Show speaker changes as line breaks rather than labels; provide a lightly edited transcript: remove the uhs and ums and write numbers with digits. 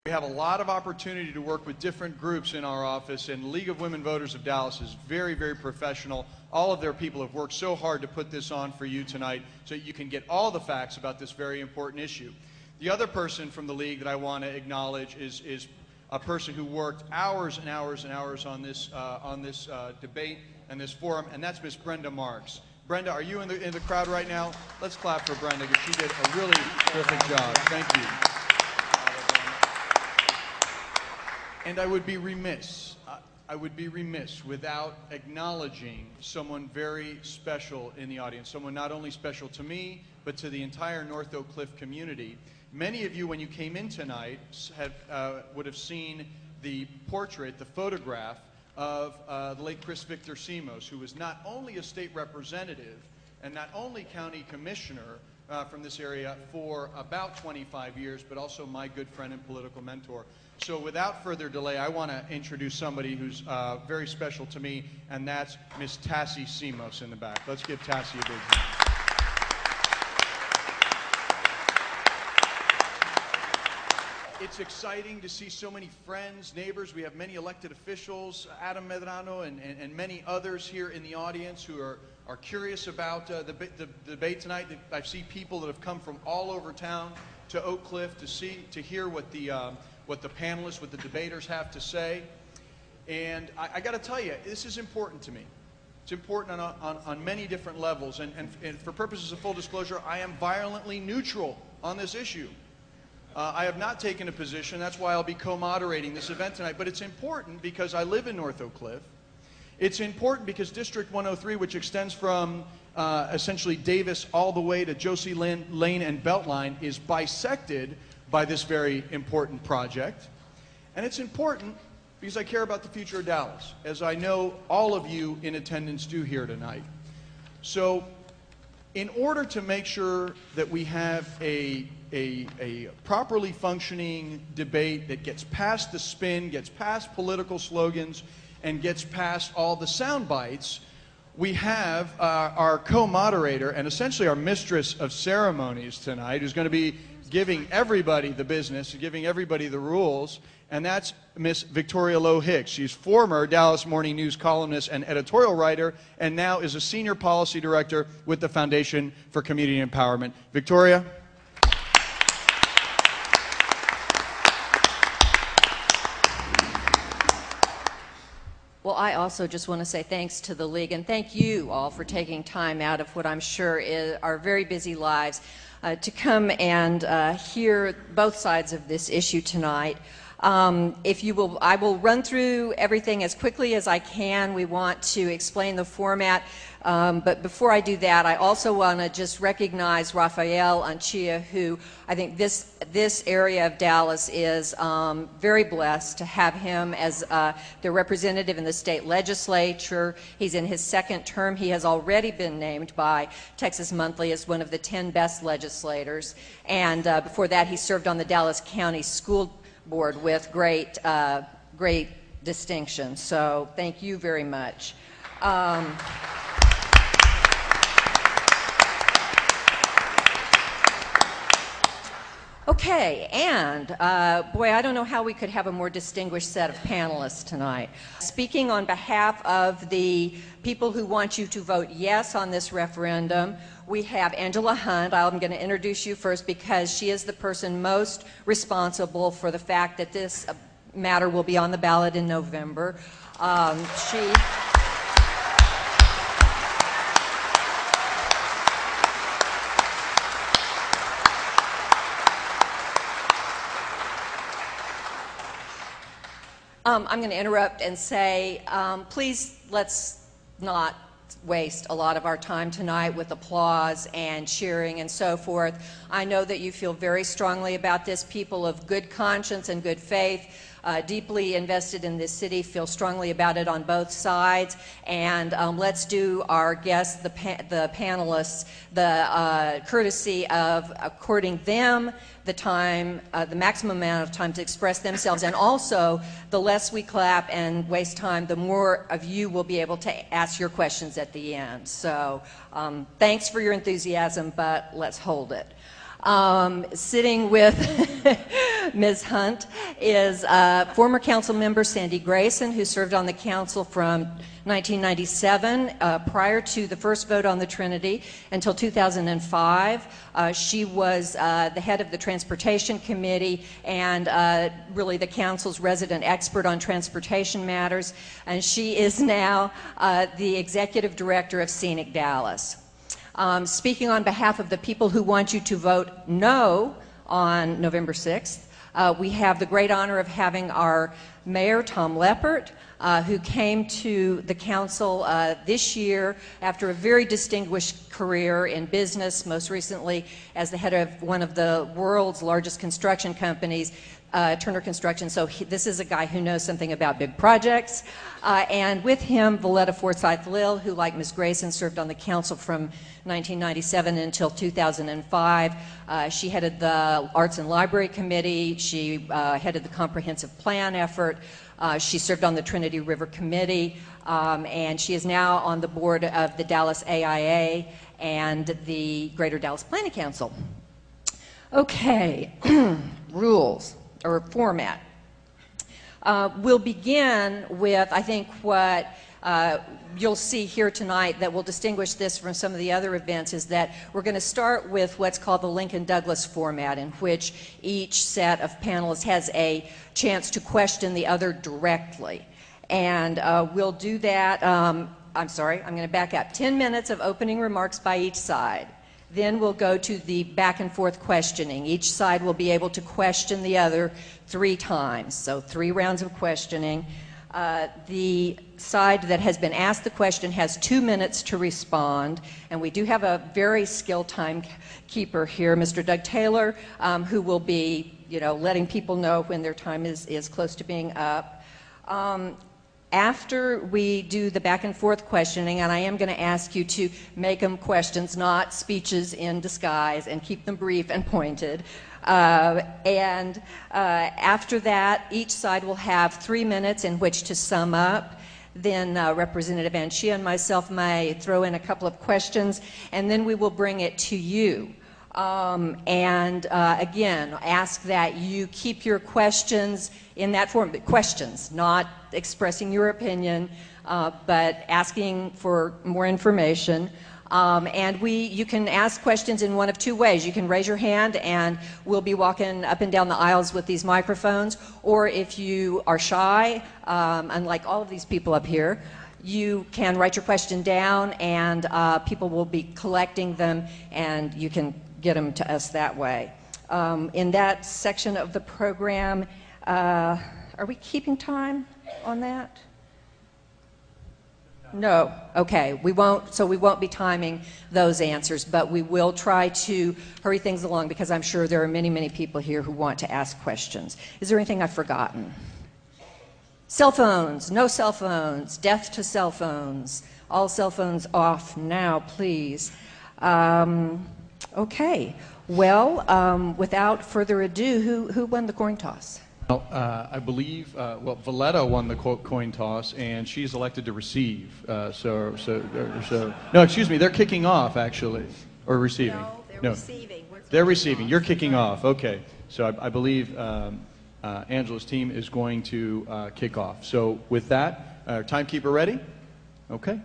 We have a lot of opportunity to work with different groups in our office, and League of Women Voters of Dallas is very, very professional. All of their people have worked so hard to put this on for you tonight so you can get all the facts about this very important issue. The other person from the League that I want to acknowledge is a person who worked hours and hours and hours on this debate and this forum, and that's Miss Brenda Marks. Brenda, are you in the crowd right now? Let's clap for Brenda because she did a really terrific job. Thank you. And I would be remiss without acknowledging someone very special in the audience, someone not only special to me, but to the entire North Oak Cliff community. Many of you, when you came in tonight, would have seen the portrait, the photograph of the late Chris Victor Simos, who was not only a state representative and not only county commissioner from this area for about 25 years, but also my good friend and political mentor. So without further delay, I want to introduce somebody who's very special to me, and that's Miss Tassie Simos in the back. Let's give Tassie a big hand. It's exciting to see so many friends, neighbors. We have many elected officials, Adam Medrano and many others here in the audience who are curious about the debate tonight. I see people that have come from all over town to Oak Cliff to hear what the panelists, what the debaters have to say. And I got to tell you, this is important to me. It's important on many different levels. And for purposes of full disclosure, I am violently neutral on this issue. I have not taken a position. That's why I'll be co-moderating this event tonight. But it's important because I live in North Oak Cliff. It's important because District 103, which extends from essentially Davis all the way to Josie Lane and Beltline, is bisected by this very important project. And it's important because I care about the future of Dallas, as I know all of you in attendance do here tonight. So in order to make sure that we have a properly functioning debate that gets past the spin, gets past political slogans, and gets past all the sound bites, we have our co-moderator and essentially our mistress of ceremonies tonight, who's going to be giving everybody the business, giving everybody the rules, and that's Miss Victoria Lowe Hicks. She's former Dallas Morning News columnist and editorial writer, and now is a senior policy director with the Foundation for Community Empowerment. Victoria?
Well, I also just want to say thanks to the League, and thank you all for taking time out of what I'm sure is our very busy lives to come and hear both sides of this issue tonight. If you will, I will run through everything as quickly as I can. We want to explain the format, but before I do that, I also want to just recognize Rafael Anchia, who I think this area of Dallas is very blessed to have him as the representative in the state legislature. He's in his second term. He has already been named by Texas Monthly as one of the 10 best legislators, and before that he served on the Dallas County School Board with great distinction. So thank you very much. Okay, and boy, I don't know how we could have a more distinguished set of panelists tonight. Speaking on behalf of the people who want you to vote yes on this referendum, we have Angela Hunt. I'm going to introduce you first because she is the person most responsible for the fact that this matter will be on the ballot in November. I'm going to interrupt and say, please let's not waste a lot of our time tonight with applause and cheering and so forth. I know that you feel very strongly about this. People of good conscience and good faith, deeply invested in this city, feel strongly about it on both sides. And let's do our guests, the panelists, the courtesy of according them the time, the maximum amount of time to express themselves, and also the less we clap and waste time, the more of you will be able to ask your questions at the end. So thanks for your enthusiasm, but let's hold it. Sitting with Ms. Hunt is former council member Sandy Grayson, who served on the council from 1997 prior to the first vote on the Trinity until 2005. She was the head of the Transportation Committee and really the council's resident expert on transportation matters, and she is now the executive director of Scenic Dallas. Speaking on behalf of the people who want you to vote no on November 6th, we have the great honor of having our mayor, Tom Leppert, who came to the council this year after a very distinguished career in business, most recently as the head of one of the world's largest construction companies, Turner Construction. So this is a guy who knows something about big projects. And with him, Valletta Forsyth-Lill, who, like Ms. Grayson, served on the council from 1997 until 2005. She headed the Arts and Library Committee. She headed the comprehensive plan effort. She served on the Trinity River Committee, and she is now on the board of the Dallas AIA and the Greater Dallas Planning Council. Okay, rules or format. We'll begin with, I think, what you'll see here tonight that will distinguish this from some of the other events is that we're going to start with what's called the Lincoln Douglas format, in which each set of panelists has a chance to question the other directly. And we'll do that, I'm going to back up. 10 minutes of opening remarks by each side. Then we'll go to the back and forth questioning. Each side will be able to question the other 3 times, so 3 rounds of questioning. The side that has been asked the question has 2 minutes to respond, and we do have a very skilled timekeeper here, Mr. Doug Taylor, who will be, letting people know when their time is close to being up. After we do the back and forth questioning, and I am going to ask you to make them questions, not speeches in disguise, and keep them brief and pointed. After that, each side will have 3 minutes in which to sum up. Then Representative Anchia and myself may throw in a couple of questions, and then we will bring it to you. Again, ask that you keep your questions in that form, questions, not expressing your opinion, but asking for more information. You can ask questions in one of 2 ways. You can raise your hand and we'll be walking up and down the aisles with these microphones, or if you are shy, unlike all of these people up here, you can write your question down and people will be collecting them and you can get them to us that way. In that section of the program, are we keeping time on that? No. Okay. We won't be timing those answers, but we will try to hurry things along because I'm sure there are many, many people here who want to ask questions. Is there anything I've forgotten? Cell phones, no cell phones, death to cell phones. All cell phones off now, please. Okay. Well, without further ado, who won the coin toss?
Well, I believe, Valletta won the coin toss, and she's elected to receive. No, excuse me, they're kicking off, actually, or receiving.
No, they're receiving.
They're receiving. You're kicking off. Okay. So I believe Angela's team is going to kick off. So with that, timekeeper ready? Okay.